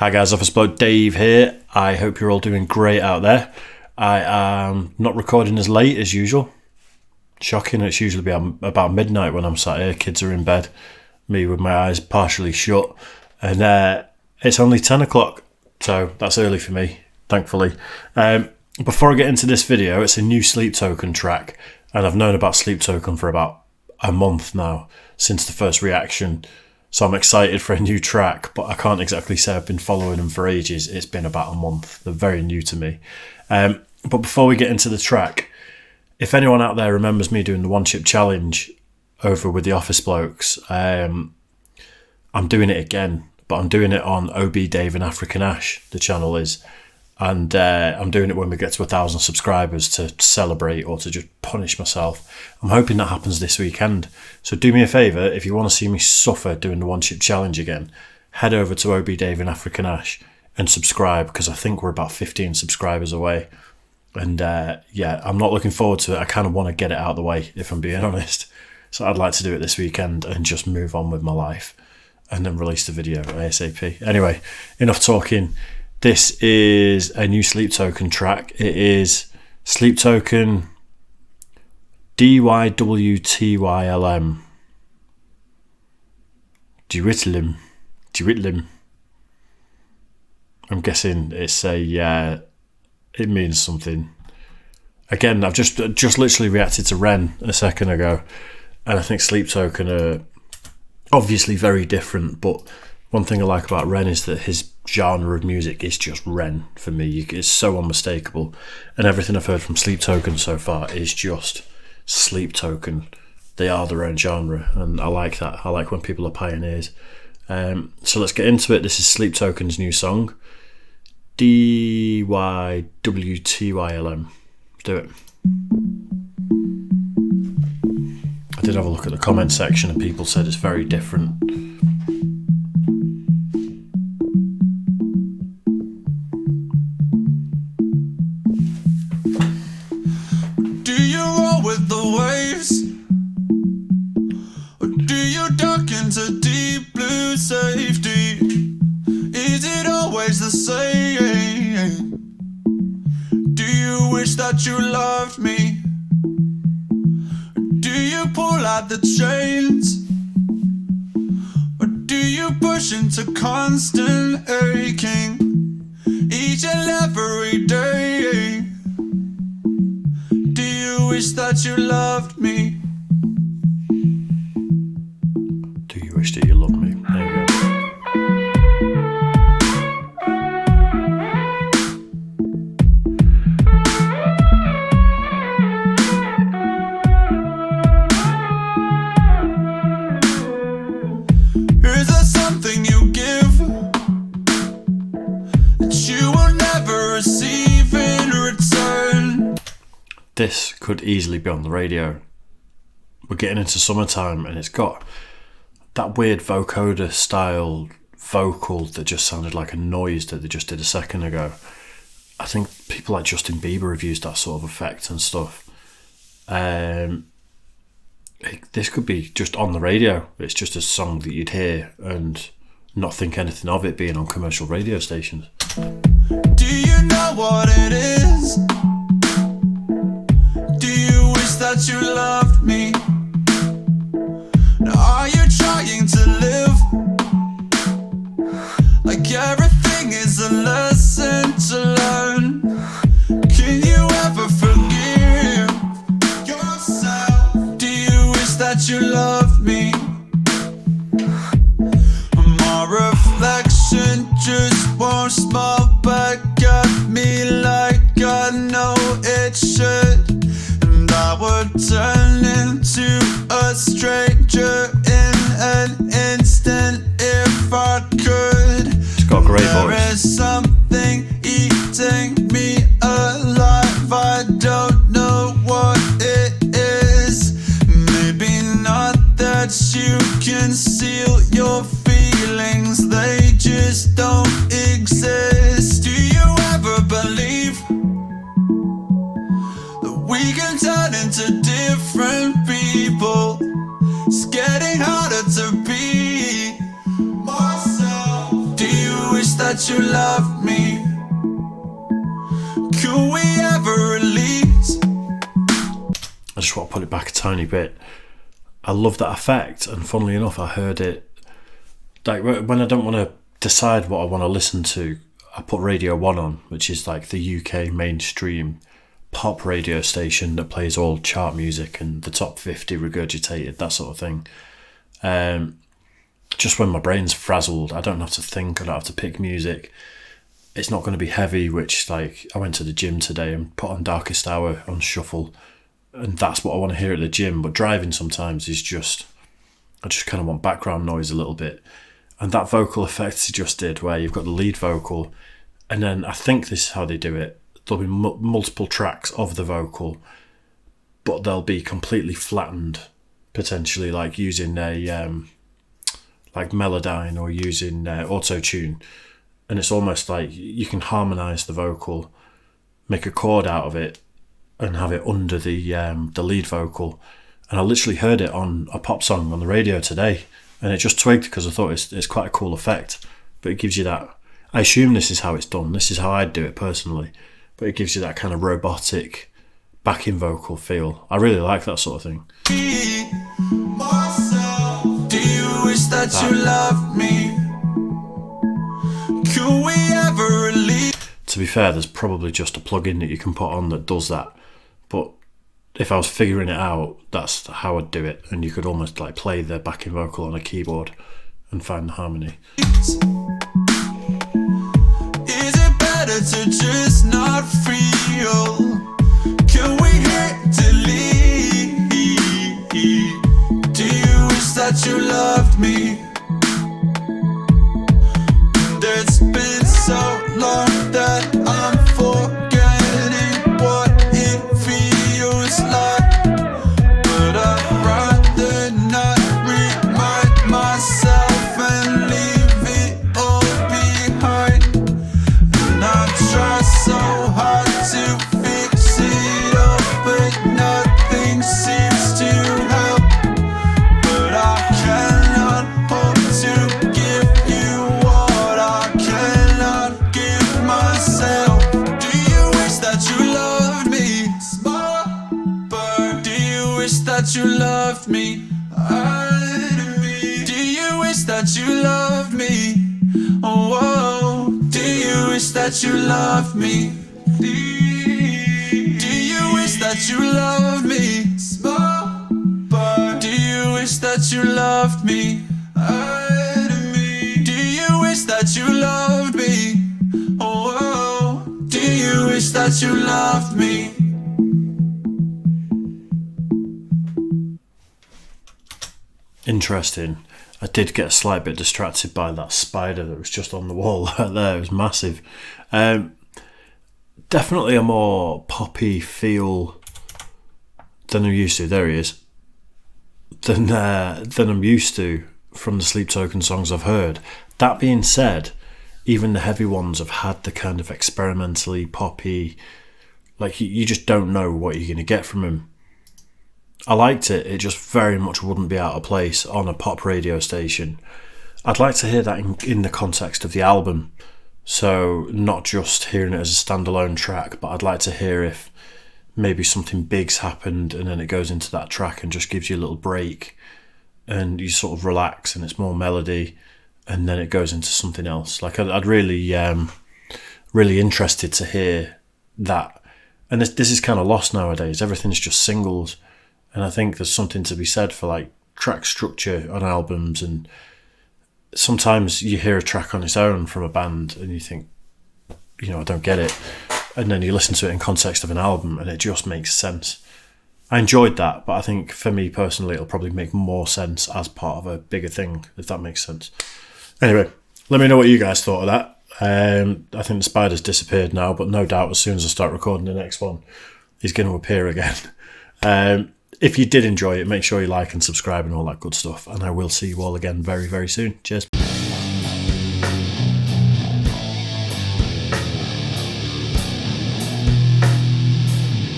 Hi guys, Office Bloke Dave here. I hope you're all doing great out there. I am not recording as late as usual. Shocking, it's usually about midnight when I'm sat here. Kids are in bed, me with my eyes partially shut. And it's only 10 o'clock, so that's early for me, thankfully. Before I get into this video, it's a new Sleep Token track. And I've known about Sleep Token for about a month now, since the first reaction. So I'm excited for a new track, but I can't exactly say I've been following them for ages. It's been about a month. They're very new to me. But before we get into the track, if anyone out there remembers me doing the one chip challenge over with the Office Blokes, I'm doing it again, but I'm doing it on OB Dave and African Ash, the channel is. And I'm doing it when we get to 1,000 subscribers to celebrate or to just punish myself. I'm hoping that happens this weekend. So do me a favour, if you want to see me suffer doing the one chip challenge again, head over to OB Dave and African Ash and subscribe, because I think we're about 15 subscribers away. And yeah, I'm not looking forward to it. I kind of want to get it out of the way, if I'm being honest. So I'd like to do it this weekend and just move on with my life and then release the video ASAP. Anyway, enough talking. This is a new Sleep Token track. It is Sleep Token DYWTYLM. DYWTYLM. I'm guessing it's it means something. Again, I've just literally reacted to Ren a second ago, and I think Sleep Token are obviously very different, but one thing I like about Ren is that his genre of music is just Ren for me. It's so unmistakable, and everything I've heard from Sleep Token so far is just Sleep Token. They are their own genre, and I like that. I like when people are pioneers. So let's get into it. This is Sleep Token's new song, DYWTYLM. Let's do it. I did have a look at the comment section, and people said it's very different. Into deep blue safety, is it always the same? Do you wish that you loved me? Do you pull out the chains? Or do you push into constant aching each and every day? Do you wish that you loved me? Wish that you love me. There you go. Is there something you give that you will never receive in return? This could easily be on the radio. We're getting into summertime, and it's got that weird vocoder style vocal that just sounded like a noise that they just did a second ago. I think people like Justin Bieber have used that sort of effect and stuff. This could be just on the radio. It's just a song that you'd hear and not think anything of it being on commercial radio stations. Do you know what it is? Do you wish that you loved me? Are you trying to live like everything is a lesson to learn? Can you ever forgive yourself? Do you wish that you loved me? My reflection just won't smile back at me like I know it should, and I would turn into a stranger in an instant if I could. It's got a great voice. There is something eating me alive. I don't know what it is. Maybe not that you love me? Could we ever release? I just want to put it back a tiny bit. I love that effect, and funnily enough, I heard it like when I don't want to decide what I want to listen to, I put Radio 1 on, which is like the UK mainstream pop radio station that plays all chart music and the top 50 regurgitated, that sort of thing. Just when my brain's frazzled, I don't have to think, I don't have to pick music. It's not going to be heavy, which, like, I went to the gym today and put on Darkest Hour on shuffle, and that's what I want to hear at the gym. But driving sometimes is just, I just kind of want background noise a little bit. And that vocal effect he just did, where you've got the lead vocal, and then I think this is how they do it. There'll be multiple tracks of the vocal, but they'll be completely flattened, potentially, like using a like Melodyne or using auto-tune. And it's almost like you can harmonise the vocal, make a chord out of it, and have it under the lead vocal. And I literally heard it on a pop song on the radio today, and it just twigged because I thought it's quite a cool effect. But it gives you that, I assume this is how it's done, this is how I'd do it personally, but it gives you that kind of robotic backing vocal feel. I really like that sort of thing. Do you wish that you loved me? Could we ever release? To be fair, there's probably just a plugin that you can put on that does that, but if I was figuring it out, that's how I'd do it. And you could almost like play the backing vocal on a keyboard and find the harmony. Is it better to just not feel? Can we hit delete? Do you wish that you loved me? And it's been so long that I'm forgetting what it feels like. But I'd rather not remind myself and leave it all behind. And I try so hard to fix it all, but nothing seems to help. But I cannot hope to give you what I cannot give myself. Do you wish that you loved me? Small bird, do you wish that you loved me? Do you wish that you loved me? Oh, whoa. Do you wish that you loved me? Do you wish that you loved me? Small bird, do you wish that you loved me? Do you wish that you loved me? Oh, whoa. Do you wish that you loved me? Interesting. I did get a slight bit distracted by that spider that was just on the wall there. It was massive. Definitely a more poppy feel than I'm used to. There he is. Than I'm used to from the Sleep Token songs I've heard. That being said, even the heavy ones have had the kind of experimentally poppy, like you just don't know what you're going to get from him. I liked it. It just very much wouldn't be out of place on a pop radio station. I'd like to hear that in the context of the album. So not just hearing it as a standalone track, but I'd like to hear if maybe something big's happened and then it goes into that track and just gives you a little break and you sort of relax and it's more melody and then it goes into something else. Like I'd really, really interested to hear that. And this is kind of lost nowadays. Everything's just singles. And I think there's something to be said for like track structure on albums, and sometimes you hear a track on its own from a band and you think, I don't get it. And then you listen to it in context of an album and it just makes sense. I enjoyed that, but I think for me personally, it'll probably make more sense as part of a bigger thing, if that makes sense. Anyway, let me know what you guys thought of that. I think the spider's disappeared now, but no doubt as soon as I start recording the next one, he's going to appear again. If you did enjoy it, make sure you like and subscribe and all that good stuff. And I will see you all again very, very soon. Cheers.